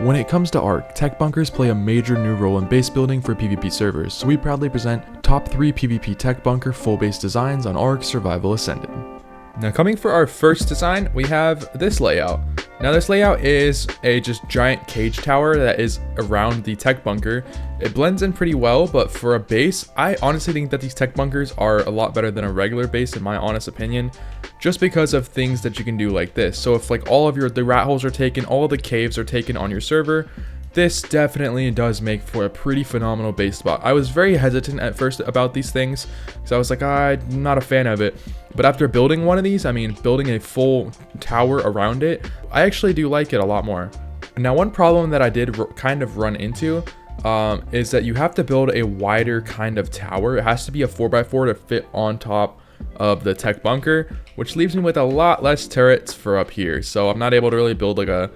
When it comes to ARK, tech bunkers play a major new role in base building for PvP servers, so we proudly present top 3 PvP tech bunker full base designs on ARK Survival Ascended. Now coming for our first design, we have this layout. Now this layout is a just giant cage tower that is around the tech bunker. It blends in pretty well, but for a base, I honestly think that these tech bunkers are a lot better than a regular base in my honest opinion, just because of things that you can do like this. So if like all of the rat holes are taken, all of the caves are taken on your server, this definitely does make for a pretty phenomenal base spot. I was very hesitant at first about these things because I was like, I'm not a fan of it. But after building one of these, I mean, building a full tower around it, I actually do like it a lot more. Now, one problem that I did kind of run into is that you have to build a wider kind of tower. It has to be a 4x4 to fit on top of the tech bunker, which leaves me with a lot less turrets for up here. So I'm not able to really build like a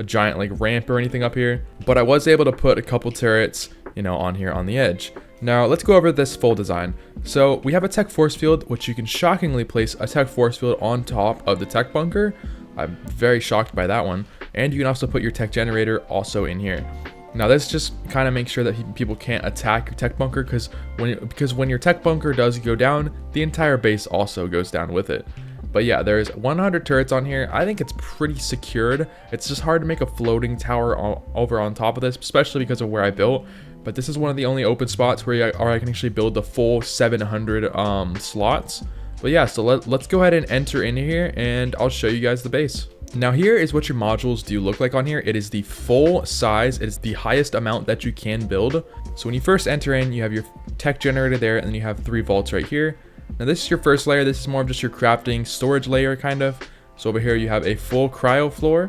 giant like ramp or anything up here, but I was able to put a couple turrets, you know, on here on the edge. Now let's go over this full design. So we have a tech force field, which you can shockingly place a tech force field on top of the tech bunker. I'm very shocked by that one. And you can also put your tech generator also in here. Now this just kind of makes sure that people can't attack your tech bunker, because when your tech bunker does go down, the entire base also goes down with it. But yeah, there's 100 turrets on here. I think it's pretty secured. It's just hard to make a floating tower over on top of this, especially because of where I built. But this is one of the only open spots where I can actually build the full 700 slots. But yeah, so let's go ahead and enter in here and I'll show you guys the base. Now here is what your modules do look like on here. It is the full size. It is the highest amount that you can build. So when you first enter in, you have your tech generator there, and then you have 3 vaults right here. Now this is your first layer. This is more of just your crafting storage layer kind of. So over here you have a full cryo floor,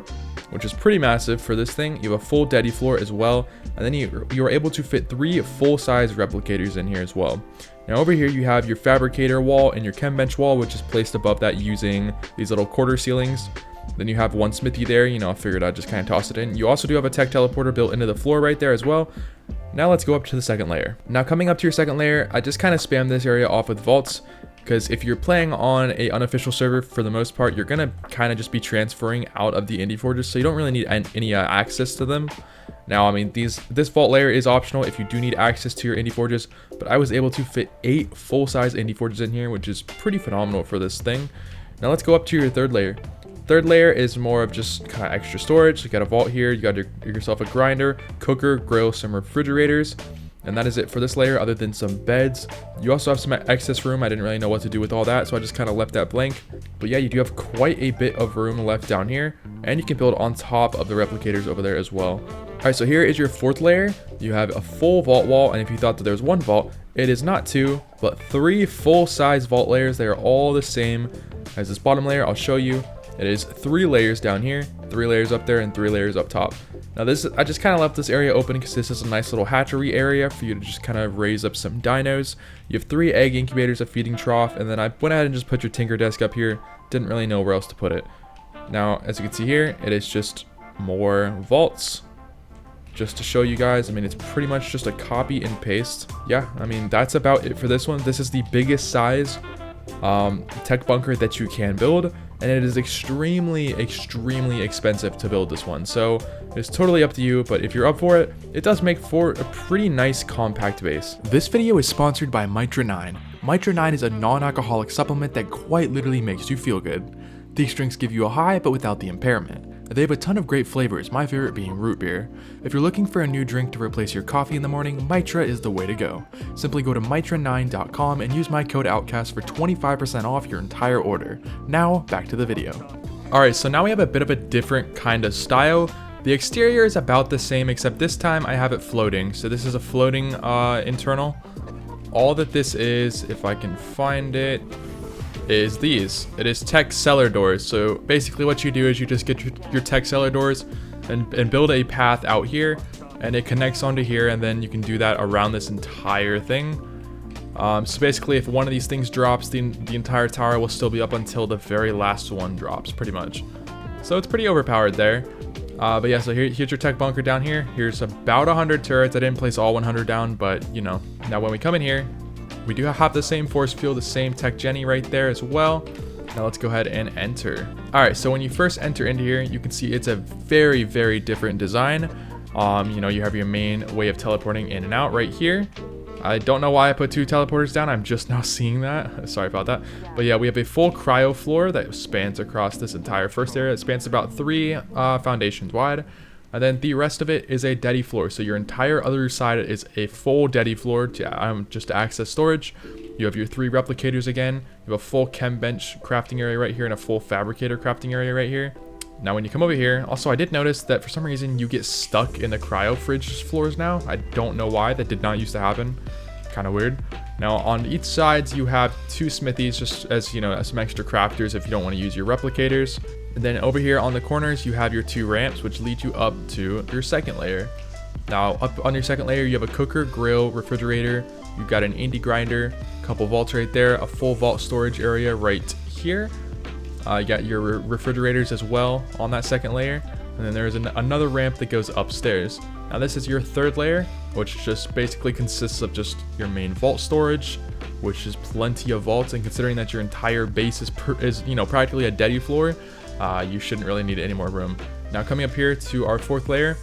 which is pretty massive for this thing. You have a full deady floor as well. And then you are able to fit 3 full-size replicators in here as well. Now over here you have your fabricator wall and your chem bench wall, which is placed above that using these little quarter ceilings. Then you have one smithy there, you know, I figured I'd just kind of toss it in. You also do have a tech teleporter built into the floor right there as well. Now let's go up to the second layer. Now coming up to your second layer, I just kind of spam this area off with vaults, because if you're playing on a unofficial server, for the most part, you're gonna kind of just be transferring out of the indie forges, so you don't really need any access to them. Now, I mean, this vault layer is optional if you do need access to your indie forges, but I was able to fit 8 full-size indie forges in here, which is pretty phenomenal for this thing. Now let's go up to your third layer. Third layer is more of just kind of extra storage. You got a vault here, you got yourself a grinder, cooker, grill, some refrigerators, and that is it for this layer other than some beds. You also have some excess room. I didn't really know what to do with all that, so I just kind of left that blank. But yeah, you do have quite a bit of room left down here, and you can build on top of the replicators over there as well. All right, so here is your fourth layer. You have a full vault wall, and if you thought that there was 1 vault, it is not 2, but 3 full-size vault layers. They are all the same as this bottom layer. I'll show you. It is 3 layers down here, 3 layers up there, and 3 layers up top. Now I just kind of left this area open because this is a nice little hatchery area for you to just kind of raise up some dinos. You have 3 egg incubators, a feeding trough, and then I went ahead and just put your tinker desk up here. Didn't really know where else to put it. Now, as you can see here, it is just more vaults. Just to show you guys, I mean, it's pretty much just a copy and paste. Yeah, I mean, that's about it for this one. This is the biggest size tech bunker that you can build, and it is extremely expensive to build this one, so it's totally up to you. But if you're up for it, it does make for a pretty nice compact base. This video is sponsored by Mitra 9. Mitra 9 is a non-alcoholic supplement that quite literally makes you feel good. These drinks give you a high but without the impairment. They have a ton of great flavors, my favorite being root beer. If you're looking for a new drink to replace your coffee in the morning, Mitra is the way to go. Simply go to mitra9.com and use my code OUTCAST for 25% off your entire order. Now, back to the video. Alright, so now we have a bit of a different kind of style. The exterior is about the same, except this time I have it floating. So this is a floating internal. All that this is, if I can find it, is these. It is tech cellar doors. So basically what you do is you just get your tech cellar doors and build a path out here, and it connects onto here, and then you can do that around this entire thing. So basically if one of these things drops, the entire tower will still be up until the very last one drops, pretty much. So it's pretty overpowered there. But yeah, so here's your tech bunker down here. Here's about 100 turrets. I didn't place all 100 down, but you know. Now when we come in here, we do have the same force field, the same tech Jenny right there as well. Now let's go ahead and enter. All right, so when you first enter into here, you can see it's a very, very different design. You know, you have your main way of teleporting in and out right here. I don't know why I put 2 teleporters down. I'm just now seeing that. Sorry about that. But yeah, we have a full cryo floor that spans across this entire first area. It spans about 3 foundations wide. And then the rest of it is a deady floor. So your entire other side is a full deady floor to just to access storage. You have your 3 replicators again. You have a full chem bench crafting area right here and a full fabricator crafting area right here. Now when you come over here, also I did notice that for some reason you get stuck in the cryo fridge floors now. I don't know why. That did not used to happen. Kind of weird. Now on each sides you have 2 smithies, just as you know, as some extra crafters if you don't want to use your replicators. And then over here on the corners you have your 2 ramps which lead you up to your second layer. Now up on your second layer you have a cooker, grill, refrigerator. You've got an indie grinder, a couple vaults right there, a full vault storage area right here. You got your refrigerators as well on that second layer. And then there's another ramp that goes upstairs. Now this is your third layer, which just basically consists of just your main vault storage, which is plenty of vaults. And considering that your entire base is you know, practically a deady floor, you shouldn't really need any more room. Now coming up here to our fourth layer,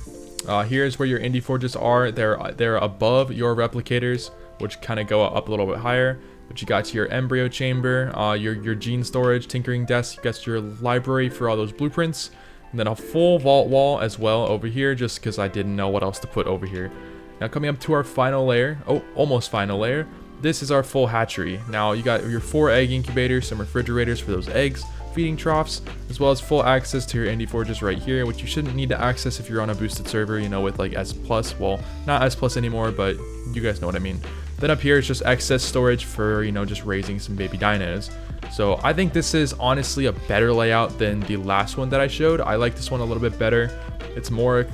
here's where your indie forges are. They're above your replicators, which kind of go up a little bit higher. But you got your embryo chamber, your gene storage, tinkering desk, you got your library for all those blueprints, and then a full vault wall as well over here, just because I didn't know what else to put over here. Now coming up to our final layer, almost final layer, this is our full hatchery. Now you got your 4 egg incubators, some refrigerators for those eggs, feeding troughs, as well as full access to your indie forges right here, which you shouldn't need to access if you're on a boosted server, you know, with like S+, well, not S+ anymore, but you guys know what I mean. Then up here is just excess storage for, you know, just raising some baby dinos. So I think this is honestly a better layout than the last one that I showed. I like this one a little bit better. It's more,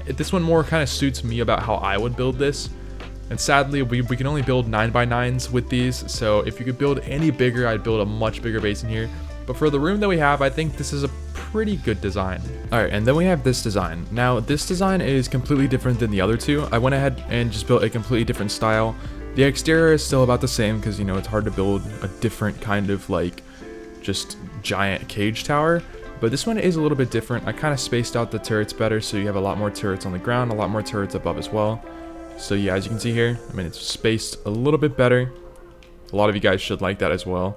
this one more kind of suits me about how I would build this. And sadly, we can only build 9x9s with these. So if you could build any bigger, I'd build a much bigger base in here. But for the room that we have, I think this is a pretty good design. Alright, and then we have this design. Now, this design is completely different than the other 2. I went ahead and just built a completely different style. The exterior is still about the same because, you know, it's hard to build a different kind of like just giant cage tower. But this one is a little bit different. I kind of spaced out the turrets better, so you have a lot more turrets on the ground, a lot more turrets above as well. So yeah, as you can see here, I mean, it's spaced a little bit better. A lot of you guys should like that as well.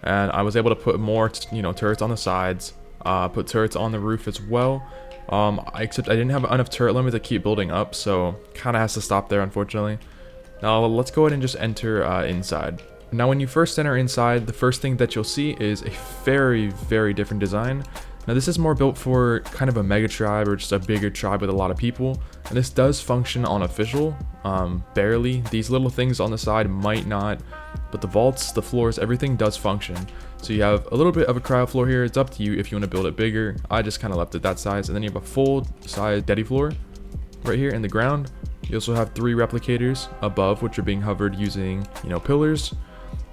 And I was able to put more, you know, turrets on the sides, put turrets on the roof as well. Except I didn't have enough turret limit to keep building up, so kind of has to stop there, unfortunately. Now let's go ahead and just enter inside. Now when you first enter inside, the first thing that you'll see is a very, very different design. Now this is more built for kind of a mega tribe or just a bigger tribe with a lot of people. And this does function on official, barely. These little things on the side might not, but the vaults, the floors, everything does function. So you have a little bit of a cryo floor here. It's up to you if you want to build it bigger. I just kind of left it that size. And then you have a full size deady floor right here in the ground. You also have 3 replicators above, which are being hovered using, you know, pillars.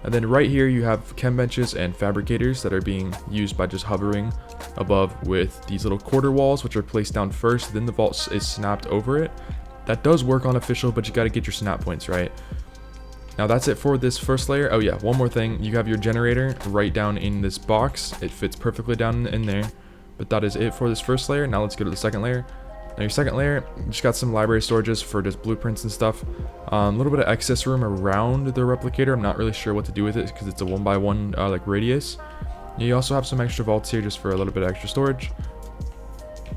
And then right here you have chem benches and fabricators that are being used by just hovering above with these little quarter walls, which are placed down first, then the vault is snapped over it. That does work on official, but you got to get your snap points right. Now that's it for this first layer. Oh yeah, one more thing. You have your generator right down in this box. It fits perfectly down in there. But that is it for this first layer. Now let's go to the second layer. Now your second layer, you just got some library storages for just blueprints and stuff. A little bit of excess room around the replicator. I'm not really sure what to do with it because it's a 1x1 like radius. You also have some extra vaults here just for a little bit of extra storage.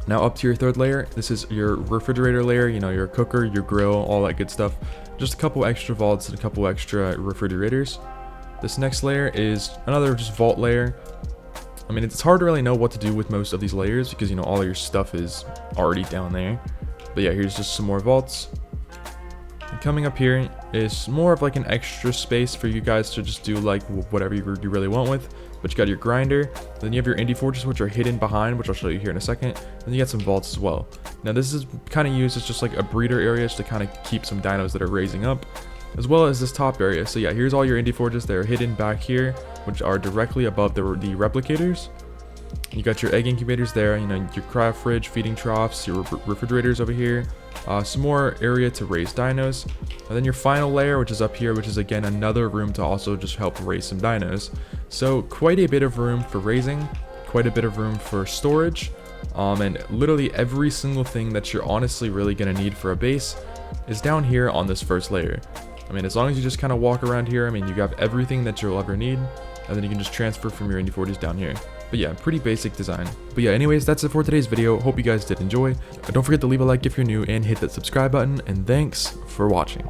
Now up to your third layer, this is your refrigerator layer, you know, your cooker, your grill, all that good stuff. Just a couple extra vaults and a couple extra refrigerators. This next layer is another just vault layer. I mean, it's hard to really know what to do with most of these layers because, you know, all your stuff is already down there. But yeah, here's just some more vaults. And coming up here is more of like an extra space for you guys to just do like whatever you really want with. But you got your grinder, then you have your indie forges, which are hidden behind, which I'll show you here in a second. And you got some vaults as well. Now this is kind of used as just like a breeder area just to kind of keep some dinos that are raising up, as well as this top area. So yeah, here's all your indie forges that are hidden back here, which are directly above the replicators. You got your egg incubators there, you know, your cryo fridge, feeding troughs, your refrigerators over here, some more area to raise dinos, and then your final layer, which is up here, which is again another room to also just help raise some dinos. So quite a bit of room for raising, quite a bit of room for storage, and literally every single thing that you're honestly really going to need for a base is down here on this first layer. I mean, as long as you just kind of walk around here, I mean, you got everything that you'll ever need, and then you can just transfer from your Indy40s down here. But yeah, pretty basic design. But yeah, anyways, that's it for today's video. Hope you guys did enjoy. Don't forget to leave a like if you're new and hit that subscribe button, and thanks for watching.